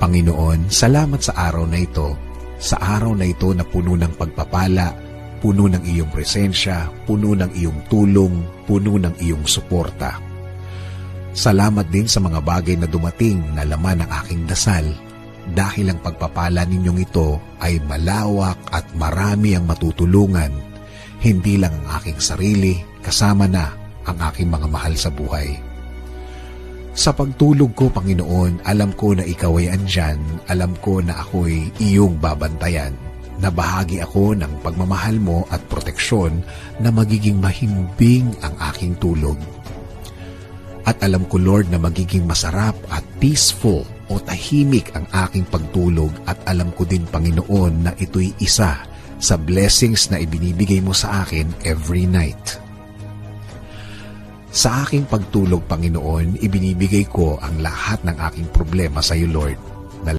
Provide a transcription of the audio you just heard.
Panginoon, salamat sa araw na ito, sa araw na ito na puno ng pagpapala, puno ng iyong presensya, puno ng iyong tulong, puno ng iyong suporta. Salamat din sa mga bagay na dumating na laman ng aking dasal, dahil ang pagpapala ninyong ito ay malawak at marami ang matutulungan, hindi lang ang aking sarili, kasama na ang aking mga mahal sa buhay. Sa pagtulog ko, Panginoon, alam ko na ikaw ay andyan, alam ko na ako'y iyong babantayan, na bahagi ako ng pagmamahal mo at proteksyon na magiging mahimbing ang aking tulog. At alam ko, Lord, na magiging masarap at peaceful o tahimik ang aking pagtulog, at alam ko din, Panginoon, na ito'y isa sa blessings na ibinibigay mo sa akin every night. Sa aking pagtulog, Panginoon, ibinibigay ko ang lahat ng aking problema sa iyo, Lord.